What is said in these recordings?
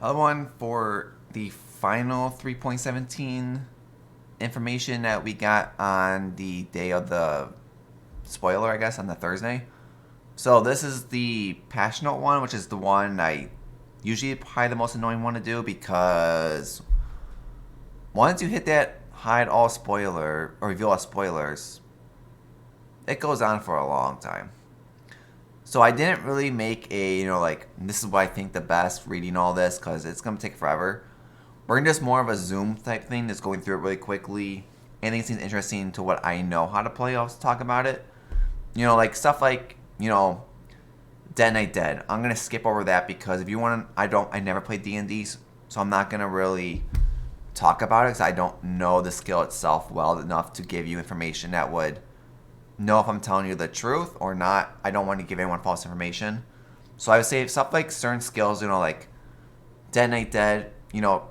Other one for the final 3.17 information that we got on the day of the spoiler, I guess, on the Thursday. So this is the passionate one, which is the one I usually probably the most annoying one to do because once you hit that hide all spoiler or reveal all spoilers, it goes on for a long time. So I didn't really make a, like, this is what I think the best reading all this because it's going to take forever. We're going to just more of a Zoom type thing, just going through it really quickly. Anything seems interesting to what I know how to play, I'll talk about it. Like stuff like, Dead Night Dead. I'm going to skip over that because if you want to, I never played D&D, so I'm not going to really talk about it because I don't know the skill itself well enough to give you information that would know if I'm telling you the truth or not. I don't want to give anyone false information. So I would say stuff like certain skills, like Dead Night Dead,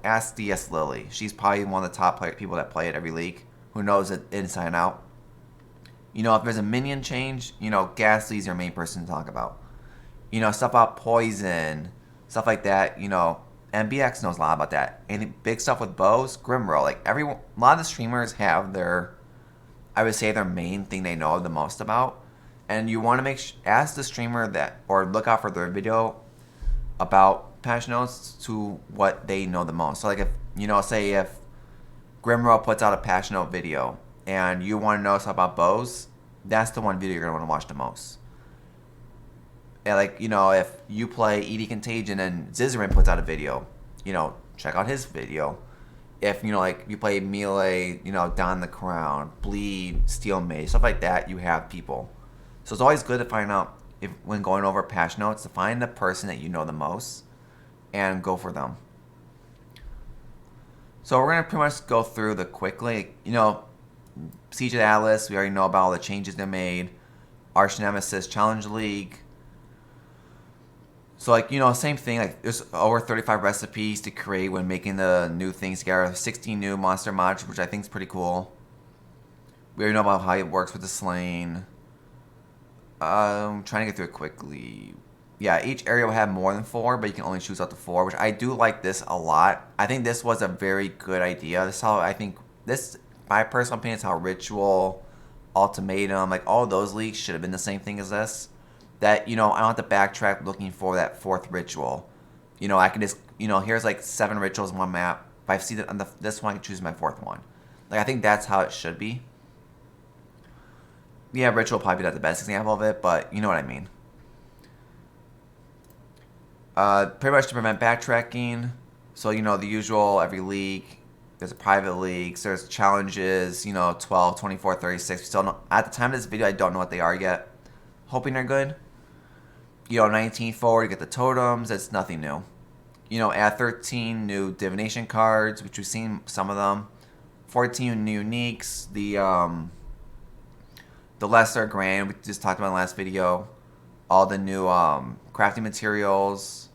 ask DS Lily. She's probably one of the top people that play it every league, who knows it inside and out. If there's a minion change, Ghastly's your main person to talk about. Stuff about poison, stuff like that, MBX knows a lot about that. And big stuff with bows, Grimroll. Like a lot of the streamers have I would say their main thing they know the most about. And you want to ask the streamer that, or look out for their video about patch notes to what they know the most. So like if, say if Grimroll puts out a patch note video and you want to know something about bows, that's the one video you're going to want to watch the most. And like, if you play ED Contagion and Zizarin puts out a video, check out his video. If, like you play Melee, Don the Crown, Bleed, Steel Mage, stuff like that, you have people. So it's always good to find out, when going over patch notes, to find the person that you know the most and go for them. So we're going to pretty much go through the quickly. Siege of Atlas, we already know about all the changes they made. Arch Nemesis Challenge League. So like, same thing, like there's over 35 recipes to create when making the new things together. 16 new monster mods, which I think is pretty cool. We already know about how it works with the Slain. Trying to get through it quickly. Yeah, each area will have more than 4, but you can only choose up to 4, which I do like this a lot. I think this was a very good idea. This is how I think my personal opinion, is how Ritual, Ultimatum, like all those leagues should have been the same thing as this. That, I don't have to backtrack looking for that 4th ritual. I can just, here's like 7 rituals in one map. If I see that on this one, I can choose my 4th one. Like, I think that's how it should be. Yeah, ritual probably not the best example of it, but you know what I mean. Pretty much to prevent backtracking. So, the usual, every league, there's a private league, so there's challenges, 12, 24, 36. Still don't, at the time of this video, I don't know what they are yet. Hoping they're good. 19 forward, you get the totems. That's nothing new. Add 13 new divination cards, which we've seen some of them. 14 new uniques. The lesser grand, we just talked about in the last video. All the new crafting materials.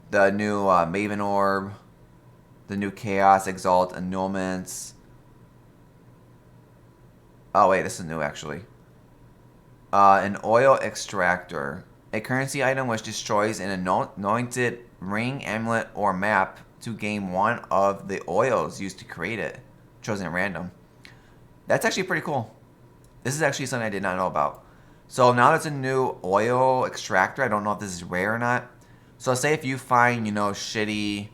The new Maven Orb. The new Chaos, Exalt, Annulments. Oh wait, this is new actually. An oil extractor, a currency item which destroys an anointed ring, amulet, or map to gain one of the oils used to create it, chosen at random. That's actually pretty cool. This is actually something I did not know about. So now there's a new oil extractor. I don't know if this is rare or not. So say if you find, shitty,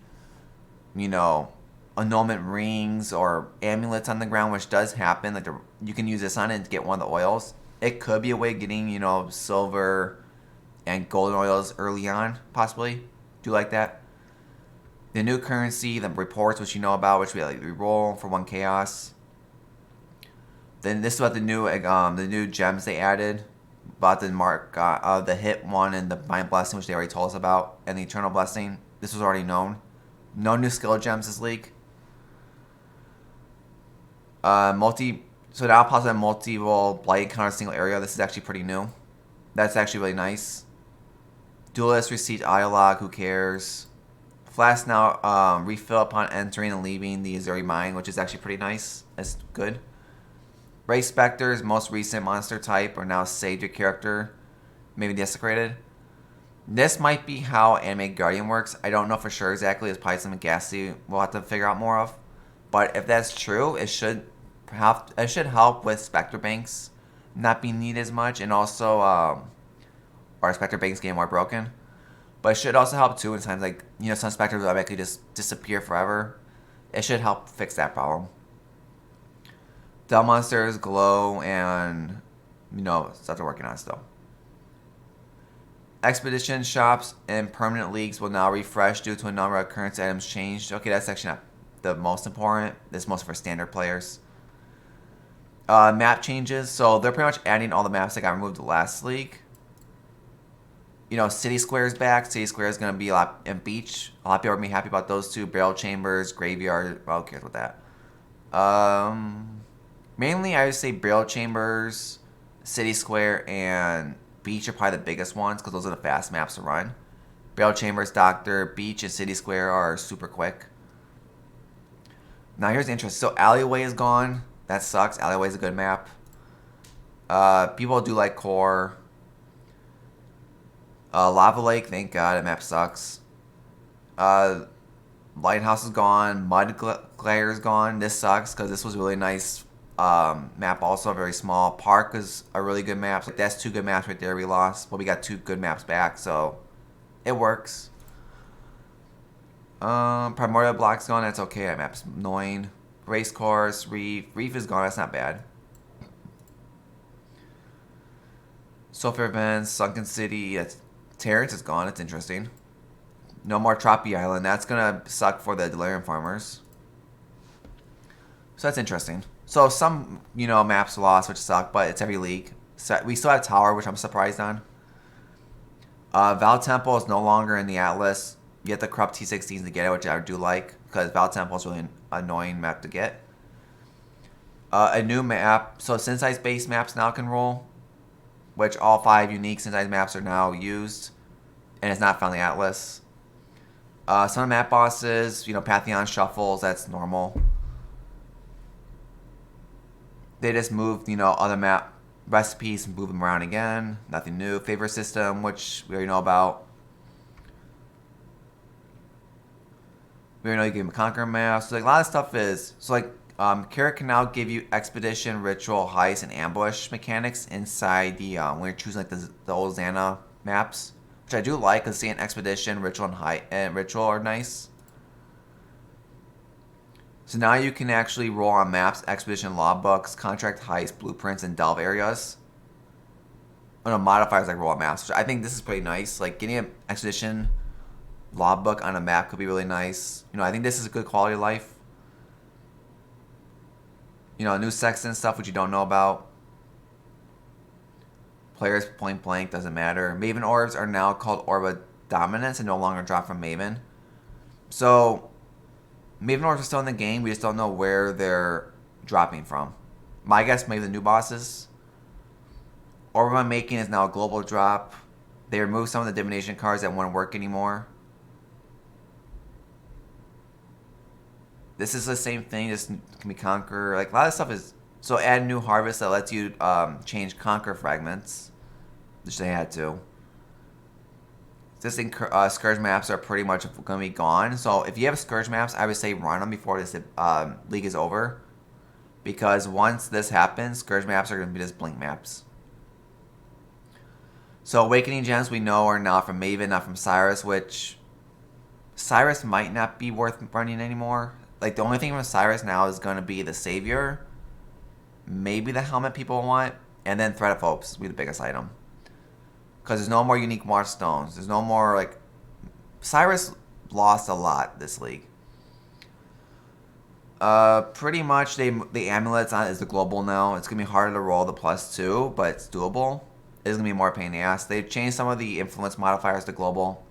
annulment rings or amulets on the ground, which does happen, like you can use this on it to get one of the oils. It could be a way of getting, silver and golden oils early on, possibly. Do you like that? The new currency, the reports, which you know about, which we like re-roll for 1 chaos. Then this is about the new gems they added. About the mark, the hit one and the mind blessing, which they already told us about, and the eternal blessing. This was already known. No new skill gems this league. So now possibly multi-role Blight counter single area. This is actually pretty new. That's actually really nice. Duelist receipt dialogue. Who cares? Flask now refill upon entering and leaving the Azuri mine, which is actually pretty nice. That's good. Ray Spectre's most recent monster type are now saved your character, maybe desecrated. This might be how Anime Guardian works. I don't know for sure exactly. It's probably something Ghastly we'll have to figure out more of. But if that's true, it should help with Spectre Banks not being needed as much, and also our Spectre Banks getting more broken. But it should also help too in times like, some Spectres will automatically just disappear forever. It should help fix that problem. Del Monsters, Glow, and stuff they're working on still. Expedition shops and permanent leagues will now refresh due to a number of currency items changed. Okay, that's actually not the most important. This is most for standard players. Map changes. So they're pretty much adding all the maps that got removed the last league. City Square is back. City Square is going to be a lot, and Beach. A lot of people are going to be happy about those two. Barrel Chambers, Graveyard. Well, who cares about that? Mainly, I would say Barrel Chambers, City Square, and Beach are probably the biggest ones because those are the fast maps to run. Barrel Chambers, Doctor, Beach, and City Square are super quick. Now, here's the interest. So, Alleyway is gone. That sucks. Alleyway is a good map. People do like Core. Lava Lake, thank God, that map sucks. Lighthouse is gone. Mud Glare is gone. This sucks because this was a really nice map, also very small. Park is a really good map. So that's two good maps right there we lost. But we got two good maps back, so it works. Primordial Block's gone. That's okay. That map's annoying. Race Course, Reef. Reef is gone. That's not bad. Sulfur Events, Sunken City. Terrence is gone. It's interesting. No more Tropi Island. That's going to suck for the Delirium Farmers. So that's interesting. So some, maps lost, which suck, but it's every league. So we still have Tower, which I'm surprised on. Val Temple is no longer in the Atlas. You have to corrupt T16s to get it, which I do like, because Val Temple is really an annoying map to get. A new map. So Synthesize-based maps now can roll, which all 5 unique Synthesize maps are now used, and it's not found in the Atlas. Some of the map bosses, Pantheon shuffles, that's normal. They just moved, other map recipes and move them around again. Nothing new. Favor system, which we already know about. We already know you give them a Conqueror map. So, a lot of stuff is... So, Carrot can now give you Expedition, Ritual, Heist, and Ambush mechanics inside the... when you're choosing, the old Xana maps. Which I do like, because seeing Expedition, Ritual, and Ritual are nice. So now you can actually roll on maps, Expedition logbooks, Contract Heist, Blueprints, and Delve areas. Modifiers like roll on maps, which I think this is pretty nice. Getting an Expedition logbook on a map could be really nice. I think this is a good quality of life. New Sexton stuff which you don't know about. Players point blank, doesn't matter. Maven Orbs are now called Orba Dominance and no longer drop from Maven. So, Maven Orbs are still in the game, we just don't know where they're dropping from. My guess, maybe the new bosses. Orba Making is now a global drop. They removed some of the divination cards that wouldn't work anymore. This is the same thing, just can be Conquer. A lot of stuff is... So add new Harvest that lets you change Conquer fragments, which they had to. Existing Scourge maps are pretty much going to be gone. So if you have Scourge maps, I would say run them before this league is over. Because once this happens, Scourge maps are going to be just Blink maps. So Awakening Gems we know are now from Maven, not from Cyrus, which... Cyrus might not be worth running anymore. The only thing from Cyrus now is going to be the Savior. Maybe the helmet people want. And then Thread of Hopes will be the biggest item. Because there's no more unique Marchstones. There's no more, Cyrus lost a lot this league. Pretty much, the Amulets is the global now. It's going to be harder to roll the +2, but it's doable. It's going to be more pain in the ass. They've changed some of the influence modifiers to global.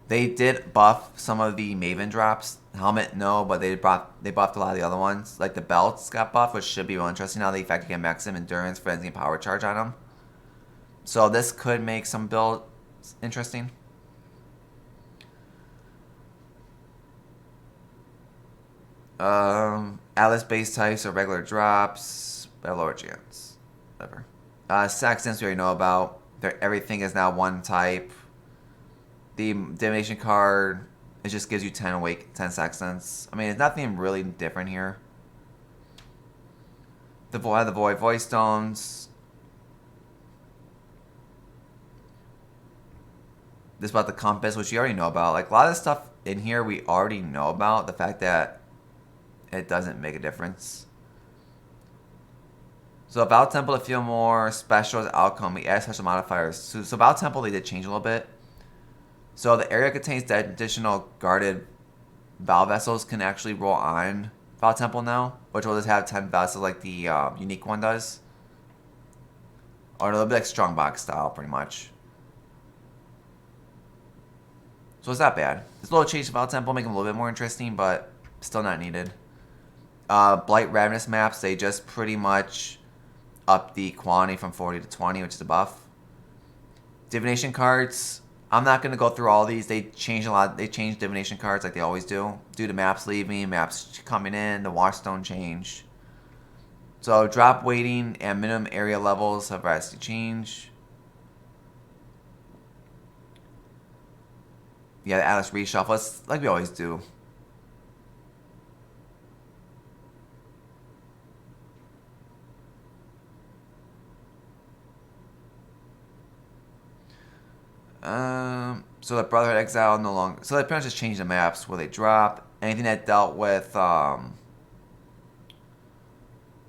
They did buff some of the Maven drops. Helmet, no, but they buffed a lot of the other ones. The belts got buffed, which should be real interesting now. The fact you can Maxim, Endurance, Frenzy, and Power Charge on them. So this could make some builds interesting. Atlas base types or regular drops. At lower chance. Whatever. Saxons we already know about. Everything is now one type. The divination card, it just gives you 10 seconds. I mean, it's nothing really different here. The void voice stones. This about the compass, which you already know about. Like a lot of the stuff in here we already know about. The fact that it doesn't make a difference. So about Temple to feel more special as outcome, we add special modifiers. So about Temple they did change a little bit. So the area contains additional guarded Val vessels can actually roll on Val Temple now, which will just have 10 vessels like the unique one does. Or a little bit like Strongbox style, pretty much. So it's not bad. This little change to Val Temple make them a little bit more interesting, but still not needed. Blight Ravenous maps, they just pretty much up the quantity from 40 to 20, which is a buff. Divination cards, I'm not going to go through all these. They changed a lot. They changed divination cards like they always do. Due to maps leaving, maps coming in, the Watchstone change. So drop weighting and minimum area levels have drastically changed. Yeah, the Atlas reshuffle, it's like we always do. So the Brotherhood Exile no longer. So they pretty much just changed the maps where they drop. Anything that dealt with, yeah,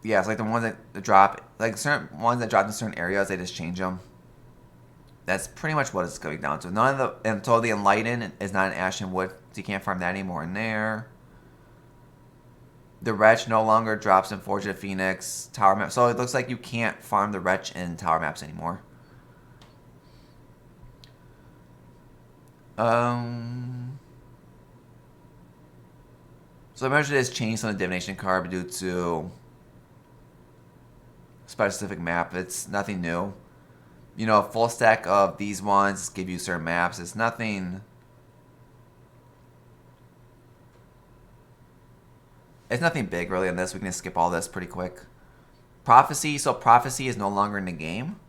it's like the ones that drop, like certain ones that drop in certain areas, they just change them. That's pretty much what it's going down to. None of the, until the Enlighten is not an Ashen Wood, so you can't farm that anymore in there. The Wretch no longer drops in Forge of Phoenix Tower map, so it looks like you can't farm the Wretch in Tower maps anymore. So I mentioned this changed on the divination card due to specific map. It's nothing new. You know, a full stack of these ones give you certain maps. It's nothing. It's nothing big really on this. We can just skip all this pretty quick. Prophecy. So Prophecy is no longer in the game.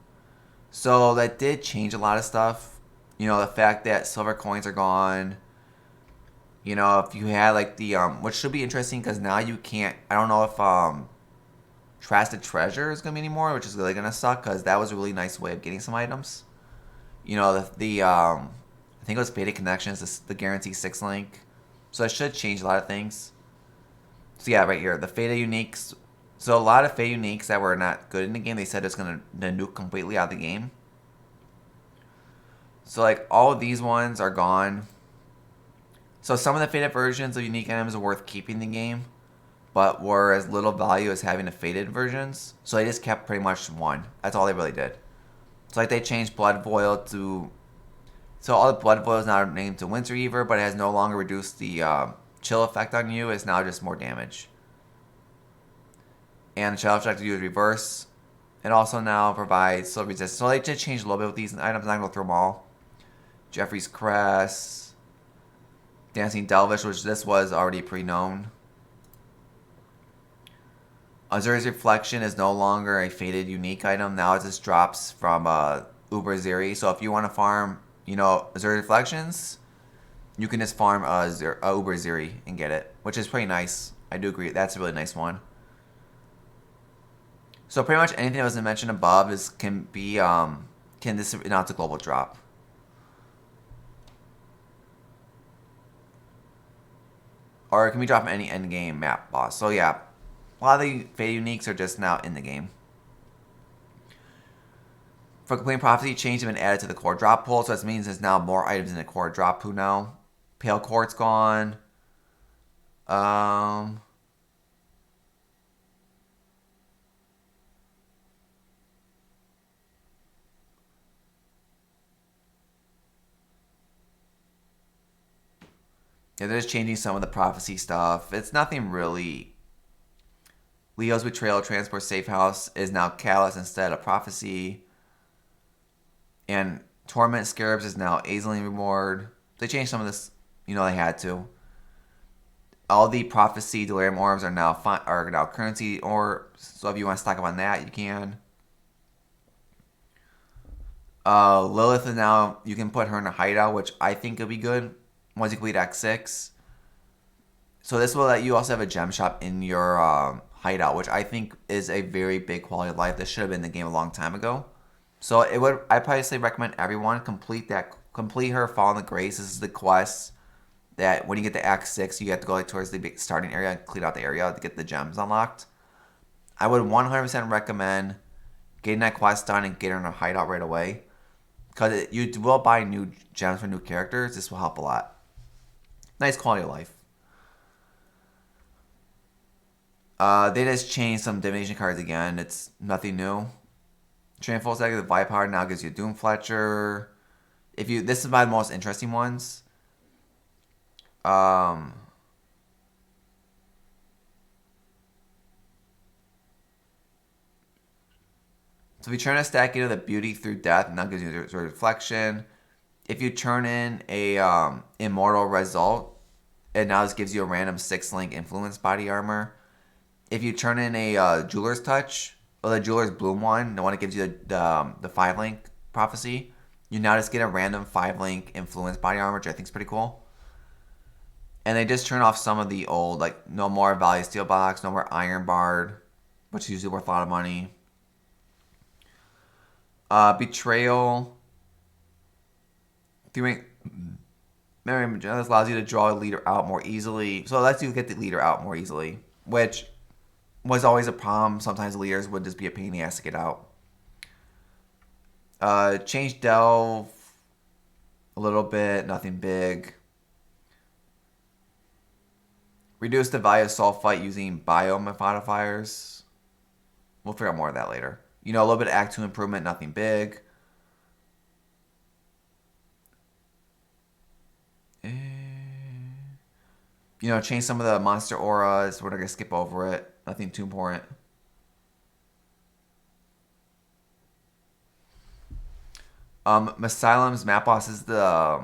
So that did change a lot of stuff. You know, the fact that silver coins are gone. You know, if you had like the which should be interesting because now you can't. I don't know if Trusted Treasure is gonna be anymore, which is really gonna suck because that was a really nice way of getting some items. You know, I think it was Fated Connections, the guarantee 6 link. So it should change a lot of things. So yeah, right here, the Fated Uniques. So a lot of Fated Uniques that were not good in the game, they said it's gonna nuke completely out of the game. So like all of these ones are gone. So some of the Fated versions of unique items are worth keeping in the game, but were as little value as having the Fated versions. So they just kept pretty much one. That's all they really did. So like they changed Blood Voil to... So all the Blood Voil is now named to Winter Eater, but it has no longer reduced the chill effect on you. It's now just more damage. And the chill effect you is reverse. It also now provides slow resistance. So they did change a little bit with these items. I'm not going to go through them all. Jeffrey's Crest. Dancing Delvish, which this was already pre-known. Azuri's Reflection is no longer a Fated unique item. Now it just drops from Uber Ziri. So if you want to farm, you know, Azuri's Reflections, you can just farm Uber Ziri and get it, which is pretty nice. I do agree. That's a really nice one. So pretty much anything that was mentioned above can this now it's a global drop. Or it can be dropped from any endgame map boss. So yeah, a lot of the Fated Uniques are just now in the game. For Complete Prophecy, change have been added to the core drop pool, so that means there's now more items in the core drop pool now. Pale Quartz gone. Yeah, they're just changing some of the prophecy stuff. It's nothing really. Leo's Betrayal Transport Safe House is now Callous instead of Prophecy. And Torment Scarabs is now Azaline Reward. They changed some of this. You know they had to. All the Prophecy Delirium Orbs are now currency orbs. So if you want to stock up on that, you can. Lilith is now, you can put her in a hideout, which I think would be good once you complete Act 6. So this will let you also have a gem shop in your hideout, which I think is a very big quality of life. This should have been in the game a long time ago. So I probably say recommend everyone complete her Fall in the Grace. This is the quest that when you get to Act 6, you have to go towards the starting area and clean out the area to get the gems unlocked. I would 100% recommend getting that quest done and getting her in a hideout right away. Because you will buy new gems for new characters. This will help a lot. Nice quality of life. They just changed some divination cards again. It's nothing new. Train full stack of the Viper now gives you Doom Fletcher. This is my most interesting ones. So if you turn a stack into the Beauty through Death, now gives you Reflection. If you turn in a Immortal result, it now just gives you a random 6-link Influence body armor. If you turn in a Jeweler's Touch, or the Jeweler's Bloom one, the one that gives you the 5-link Prophecy, you now just get a random 5-link Influence body armor, which I think is pretty cool. And they just turn off some of the old, like no more Value Steel Box, no more Iron Bard, which is usually worth a lot of money. Betrayal. This allows you to draw a leader out more easily. So it lets you get the leader out more easily, which was always a problem. Sometimes the leaders would just be a pain in the ass to get out. Change Delve a little bit, nothing big. Reduce the value of Sulfite using bio modifiers. We'll figure out more of that later. A little bit of Act 2 improvement, nothing big. Change some of the monster auras. We're not going to skip over it. Nothing too important. Asylum's map boss is the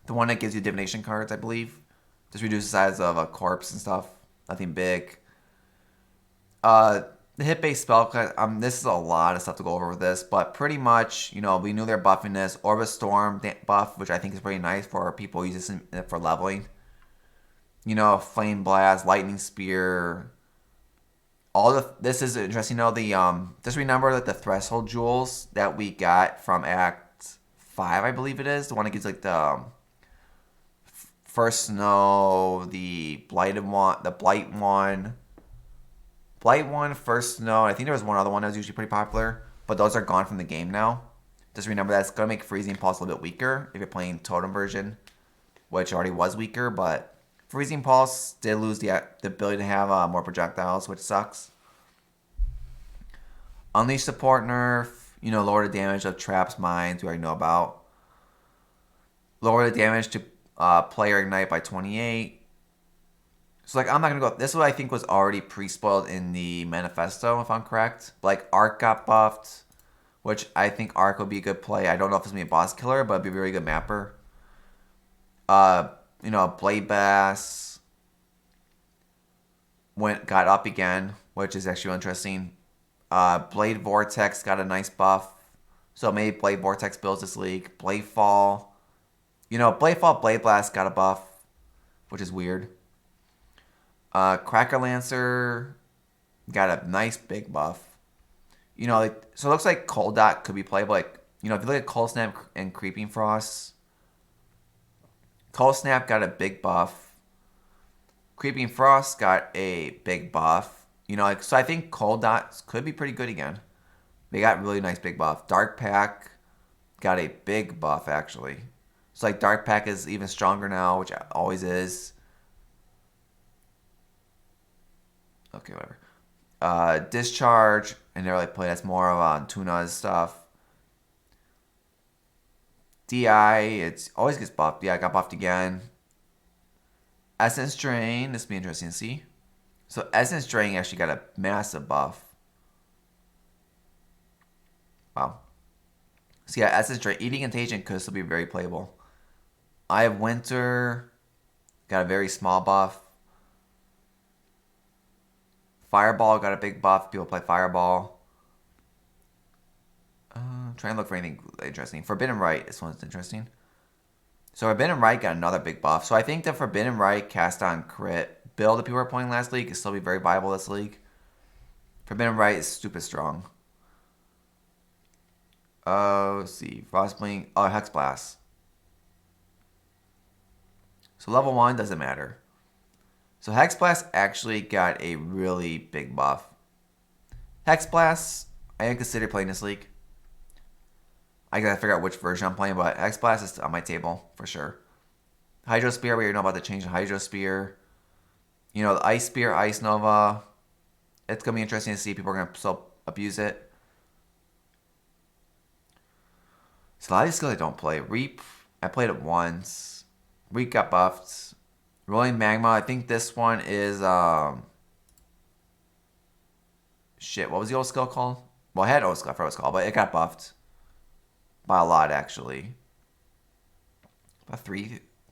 one that gives you divination cards, I believe. Just reduce the size of a corpse and stuff. Nothing big. The hit-based spell, this is a lot of stuff to go over with this, but pretty much, we knew they're buffing this. Orbis Storm buff, which I think is pretty nice for people using it for leveling. Flame Blast, Lightning Spear. This is interesting. Just remember that the Threshold Jewels that we got from Act 5, I believe it is, the one that gives like the First Snow, the Blighted one, the Blight one. Blight one, First Snow. I think there was one other one that was usually pretty popular, but those are gone from the game now. Just remember that it's going to make Freezing Pulse a little bit weaker if you're playing Totem version, which already was weaker, but Freezing Pulse did lose the ability to have more projectiles, which sucks. Unleash Support nerf. Lower the damage of traps, mines, we already know about. Lower the damage to player ignite by 28. So, I'm not going to go... This is what I think was already pre-spoiled in the manifesto, if I'm correct. Arc got buffed, which I think Arc would be a good play. I don't know if it's going to be a boss killer, but it'd be a very good mapper. Blade Bass got up again, which is actually interesting. Blade Vortex got a nice buff. So maybe Blade Vortex builds this league. Blade Fall. Blade Fall, Blade Blast got a buff, which is weird. Cracker Lancer got a nice big buff. So it looks like Cold Dot could be playable. If you look at Cold Snap and Creeping Frost, Cold Snap got a big buff. Creeping Frost got a big buff. So I think Cold Dots could be pretty good again. They got really nice big buff. Dark Pack got a big buff, actually. So Dark Pack is even stronger now, which it always is. Okay, whatever. Discharge, and they're play that's more of Tuna's stuff. DI, it always gets buffed. Yeah, it got buffed again. Essence Drain, this will be interesting to see. So Essence Drain actually got a massive buff. Wow. So yeah, Essence Drain, Eating Contagion could still be very playable. Eye of Winter got a very small buff. Fireball got a big buff. People play Fireball. trying to look for anything interesting. Forbidden Right, this one's interesting. So Forbidden Right got another big buff. So I think the Forbidden Right cast on crit build that people were playing last league can still be very viable this league. Forbidden Right is stupid strong. Let's see. Frostblink. Oh, Hex Blast. So level 1 doesn't matter. So Hex Blast actually got a really big buff. Hex Blast, I consider playing this league. I gotta figure out which version I'm playing, but Hex Blast is on my table for sure. Hydro Spear, we already know about the change of Hydro Spear. You know, the Ice Spear, Ice Nova. It's gonna be interesting to see. People are gonna still abuse it. So a lot of these skills I don't play. Reap, I played it once. Reap got buffed. Rolling Magma, I think this one is shit, what was the old skill called? Well, I had old skill, I forgot what it was called, but it got buffed. By a lot, actually. About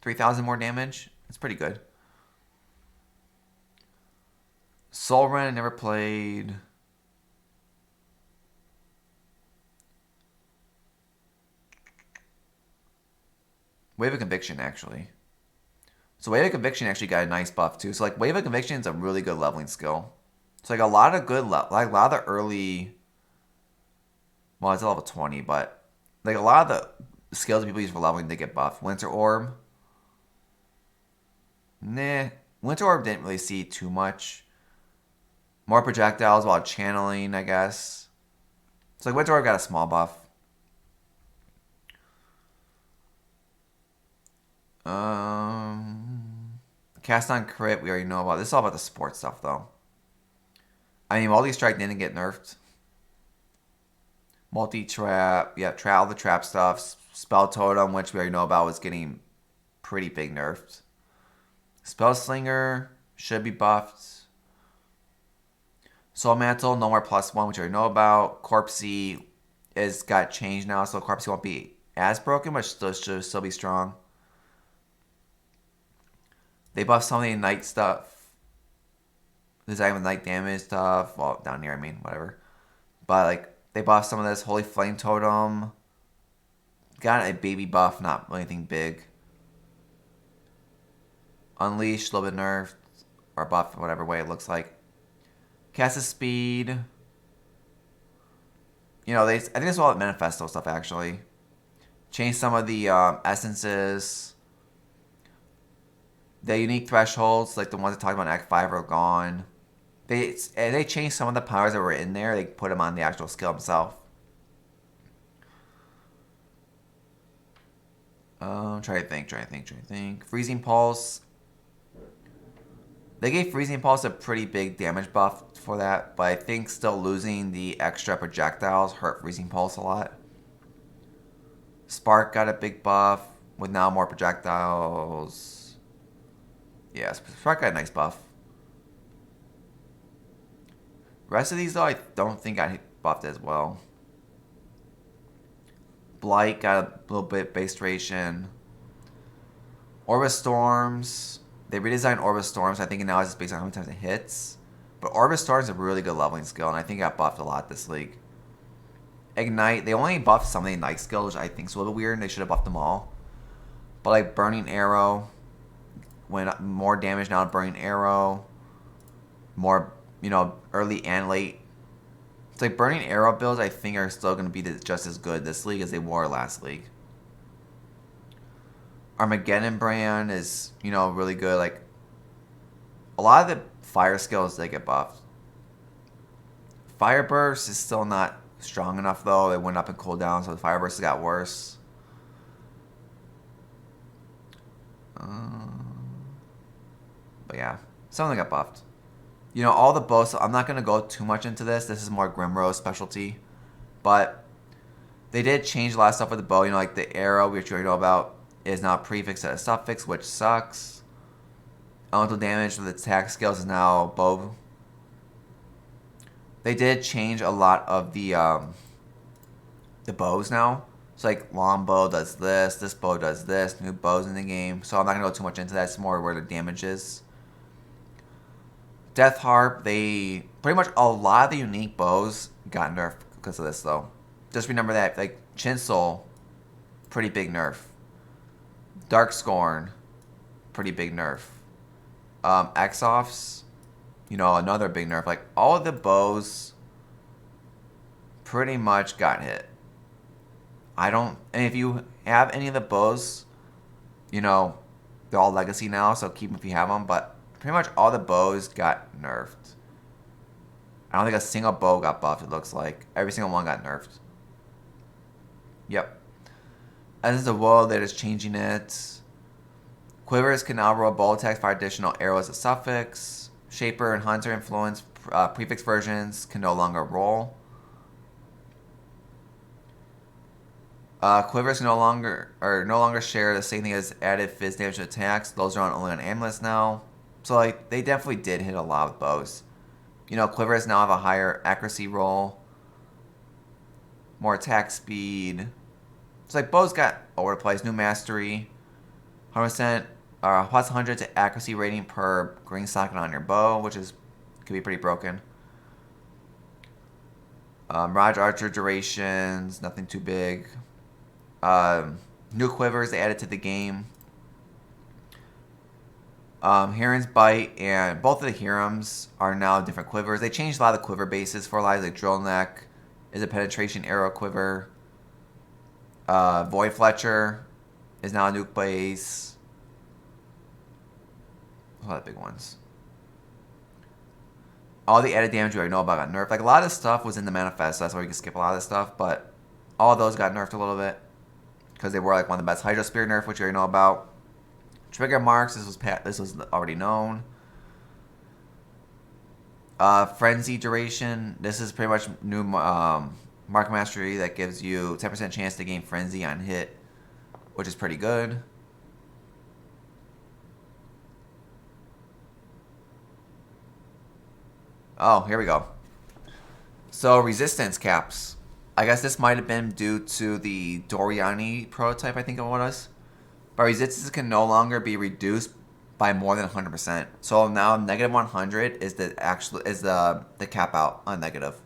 3,000 more damage. That's pretty good. Soul Run, I never played. Wave of Conviction, actually. So Wave of Conviction actually got a nice buff, too. So, like, Wave of Conviction is a really good leveling skill. So, like, a lot of good, like, a lot of the early... Well, it's level 20, but... Like, a lot of the skills people use for leveling, they get buffed. Winter Orb. Nah. Winter Orb didn't really see too much. More projectiles while channeling, I guess. So, like, Winter Orb got a small buff. Cast on crit, we already know about. This is all about the support stuff, though. I mean, Multi-Strike didn't get nerfed. Multi-Trap, yeah, all the trap stuff. Spell Totem, which we already know about, was getting pretty big nerfed. Spell Slinger should be buffed. Soul Mantle, no more +1, which I already know about. Corpsey is got changed now, so Corpsey won't be as broken, but should still be strong. They buffed some of the night stuff. There's even night damage stuff. Well, down here, I mean, whatever. But, like, they buffed some of this. Holy Flame Totem. Got a baby buff, not anything big. Unleashed, a little bit nerfed. Or buffed, whatever way it looks like. Cast Speed. You know, I think it's all Manifesto stuff, actually. Change some of the essences. The unique thresholds, like the ones I talked about in Act 5, are gone. They changed some of the powers that were in there. They put them on the actual skill himself. Try to think. Freezing Pulse. They gave Freezing Pulse a pretty big damage buff for that, but I think still losing the extra projectiles hurt Freezing Pulse a lot. Spark got a big buff with now more projectiles. Yeah, Spark got a nice buff. Rest of these, though, I don't think got buffed as well. Blight got a little bit base ration. Orbis Storms. They redesigned Orbis Storms. I think now it's just based on how many times it hits. But Orbis Storms is a really good leveling skill, and I think it got buffed a lot this league. Ignite. They only buffed some of the Ignite skills, which I think is a little weird, and they should have buffed them all. But, like, Burning Arrow. When more damage now, Burning Arrow. More, you know, early and late. It's like Burning Arrow builds, I think, are still going to be just as good this league as they were last league. Armageddon brand is, you know, really good. Like, a lot of the fire skills, they get buffed. Fire Burst is still not strong enough, though. It went up in cooldown, so the Fire Burst got worse. But yeah, some of them got buffed. You know, all the bows, so I'm not going to go too much into this. This is more Grimrose specialty. But they did change a lot of stuff with the bow. You know, like the arrow, which you already know about, is now a prefix to a suffix, which sucks. Elemental damage with attack skills is now bow. They did change a lot of the bows now. So like long bow does this bow does this, new bows in the game. So I'm not going to go too much into that. It's more where the damage is. Death Harp, they pretty much a lot of the unique bows got nerfed because of this, though. just remember that, like, Chinsel, pretty big nerf. Dark Scorn, pretty big nerf. Exoffs, you know, another big nerf. Like, all of the bows pretty much got hit. And if you have any of the bows, you know, they're all legacy now, so keep them if you have them, but pretty much all the bows got nerfed. I don't think a single bow got buffed, it looks like. Every single one got nerfed. Yep. And this is the world that is changing it. Quivers can now roll bow attacks for additional arrows as suffix. Shaper and Hunter influence prefix versions can no longer roll. Quivers no longer share the same thing as added fizz damage to attacks. Those are only on amulets now. So like they definitely did hit a lot with bows. You know, Quivers now have a higher accuracy roll, more attack speed. It's like bows got over the place. New mastery, 100% plus 100 to accuracy rating per green socket on your bow, which could be pretty broken. Raj Archer durations, nothing too big. New quivers added to the game. Heron's Bite and both of the Hirams are now different quivers. They changed a lot of the quiver bases for lives, like Drill Neck is a penetration arrow quiver. Void Fletcher is now a nuke base. A lot of big ones. All the added damage you already know about got nerfed. Like a lot of stuff was in the manifest, so that's why we can skip a lot of this stuff. But all of those got nerfed a little bit because they were like one of the best. Hydro Spear nerf, which you already know about. Trigger marks. This was already known. Frenzy duration. This is pretty much new mark mastery that gives you 10% chance to gain frenzy on hit, which is pretty good. Oh, here we go. So resistance caps. I guess this might have been due to the Doriani prototype, I think it was. But resistance can no longer be reduced by more than 100%. So now negative 100 is the cap out on negative.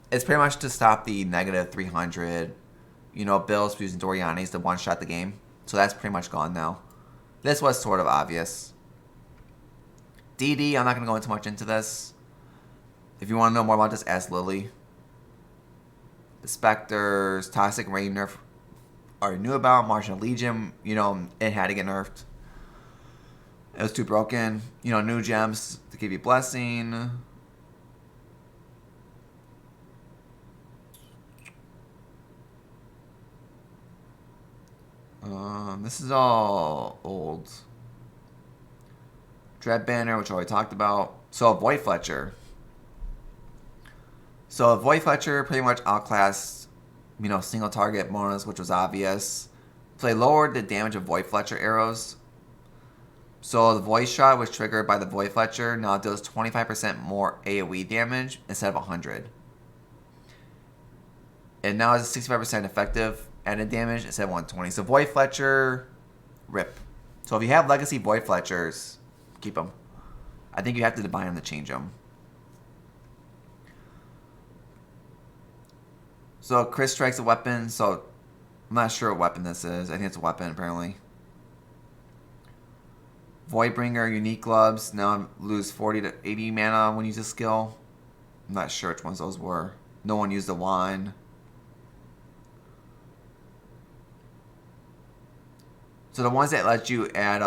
It's pretty much to stop the negative 300, you know, builds using Doriani's to one-shot the game. So that's pretty much gone now. This was sort of obvious. DD, I'm not going to go into much into this. If you want to know more about this, ask Lily. The Spectres, Toxic Rain nerf, already knew about. Martian Legion, you know, it had to get nerfed. It was too broken. You know, new gems to give you blessing. This is all old. Dread Banner, which I already talked about. So Void Fletcher. So Void Fletcher pretty much outclassed, you know, single target bonus, which was obvious. So they lowered the damage of Void Fletcher arrows. So the Void Shot was triggered by the Void Fletcher. Now it does 25% more AoE damage instead of 100. And now it's 65% effective added damage instead of 120. So Void Fletcher, rip. So if you have Legacy Void Fletchers, keep them. I think you have to buy them to change them. So Chris strikes a weapon. So I'm not sure what weapon this is. I think it's a weapon apparently. Voidbringer, unique gloves. Now lose 40 to 80 mana when you use a skill. I'm not sure which ones those were. No one used the wand. So the ones that let you add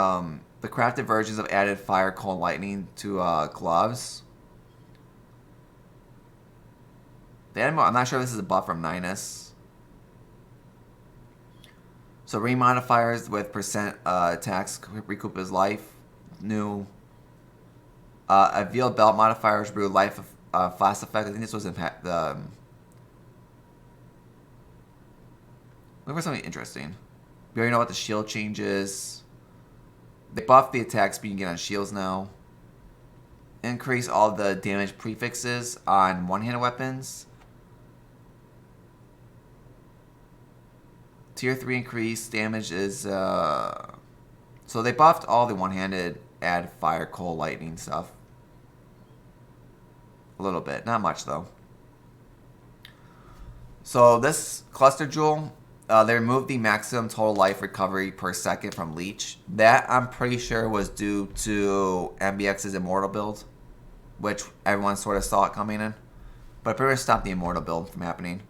the crafted versions of added fire, cold, lightning to gloves. I'm not sure if this is a buff from Ninus. So ring modifiers with percent attacks recoup his life. New. A veiled belt modifier which brew life fast effect. I think this was in the. Look for something interesting. We already know what the shield changes. They buffed the attack speed you can get on shields now. Increase all the damage prefixes on one-handed weapons. Tier 3 increase damage is... So they buffed all the one-handed add fire, cold, lightning stuff. A little bit. Not much, though. So this cluster jewel, they removed the maximum total life recovery per second from leech. That I'm pretty sure was due to MBX's immortal build, which everyone sort of saw it coming in. But it pretty much stopped the immortal build from happening.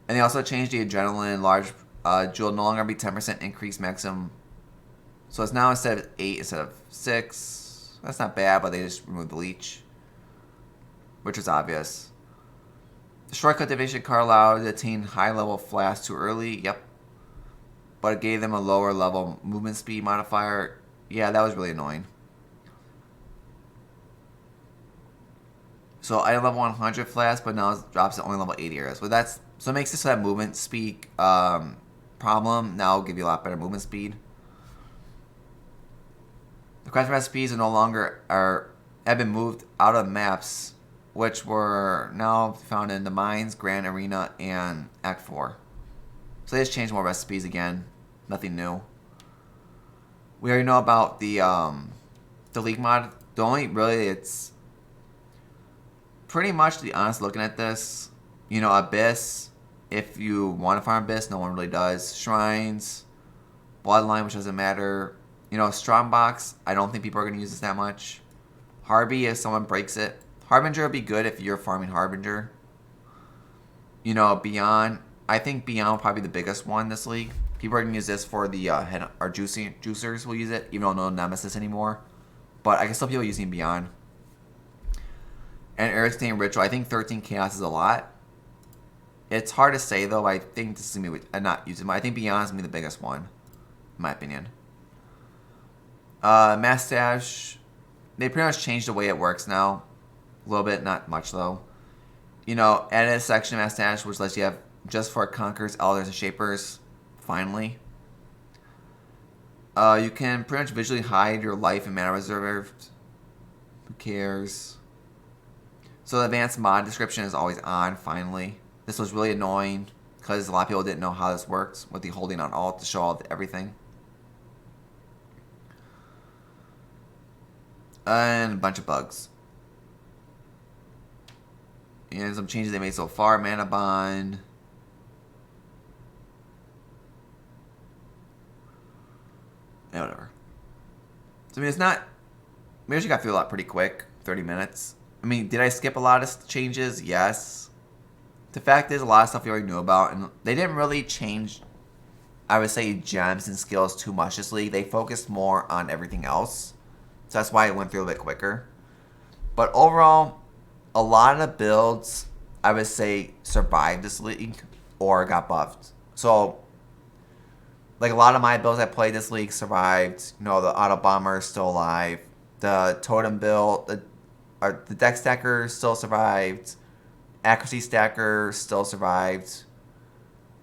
And they also changed the adrenaline large jewel no longer be 10% increased maximum. So it's now instead of 8 instead of 6. That's not bad, but they just removed the leech, which is obvious. The shortcut division card allowed to attain high level flash too early. Yep. But it gave them a lower level movement speed modifier. Yeah, that was really annoying. So item level 100 flash, but now it drops to only level 80 areas. So it makes this that movement speed problem. Now it'll give you a lot better movement speed. The quest recipes are no longer have been moved out of maps, which were now found in the Mines, Grand Arena, and Act 4. So they just changed more recipes again. Nothing new. We already know about the league mod. The only really it's pretty much, to be honest, looking at this, you know, Abyss, if you want to farm Abyss, no one really does. Shrines, Bloodline, which doesn't matter. You know, Strongbox, I don't think people are going to use this that much. Harby, if someone breaks it. Harbinger would be good if you're farming Harbinger. You know, Beyond, I think Beyond will probably be the biggest one this league. People are going to use this for the, our juicers will use it, even though no Nemesis anymore. But I can still people using Beyond. And Irritating Ritual, I think 13 Chaos is a lot. It's hard to say, though. I think this is going to be, not using it. I think Beyond is going to be the biggest one, in my opinion. Mass Stash, they pretty much changed the way it works now. A little bit, not much, though. You know, added a section of Mass Stash, which lets you have just for Conquerors, Elders, and Shapers, finally. You can pretty much visually hide your life and mana reserve. Who cares? So the advanced mod description is always on, finally. This was really annoying because a lot of people didn't know how this works with the holding on alt to show all everything. And a bunch of bugs. And some changes they made so far. Mana Bond. Yeah, whatever. So, I mean, it's not... We actually got through a lot pretty quick. 30 minutes. I mean, did I skip a lot of changes? Yes. The fact is, a lot of stuff we already knew about. And they didn't really change, I would say, gems and skills too much this league. They focused more on everything else. So that's why it went through a bit quicker. But overall, a lot of builds, I would say, survived this league or got buffed. So, like a lot of my builds I played this league survived. You know, the Auto Bomber is still alive. The Totem build, the Deck Stacker still survived. Accuracy Stacker still survived.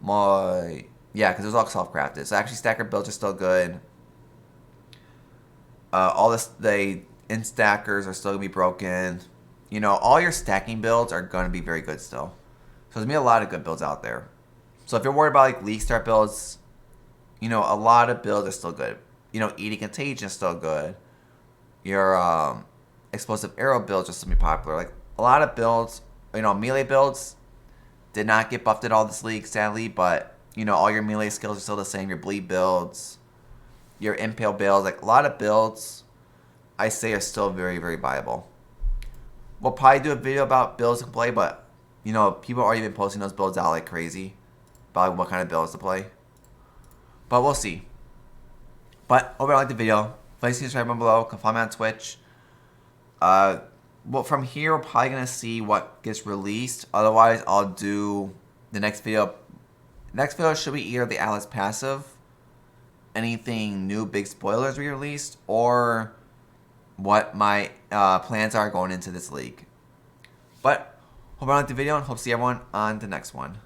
Yeah, because it was all self-crafted. So Accuracy Stacker builds are still good. All the Instackers are still going to be broken. You know, all your stacking builds are going to be very good still. So there's going to be a lot of good builds out there. So if you're worried about like League Start builds, you know, a lot of builds are still good. You know, Eating Contagion is still good. Your Explosive Arrow builds are still going to be popular. Like, a lot of builds, you know, melee builds did not get buffed at all this league, sadly. But, you know, all your melee skills are still the same. Your Bleed builds, your Impale builds, like a lot of builds, I say, are still very, very viable. We'll probably do a video about builds to play, but, you know, people are already been posting those builds out like crazy about what kind of builds to play. But we'll see. But hope you liked the video. Please subscribe down below. Come follow me on Twitch. Well, from here, we're probably going to see what gets released. Otherwise, I'll do the next video. Next video should be either the Alice passive, anything new big spoilers we released, or what my plans are going into this league. But hope you liked the video and hope to see everyone on the next one.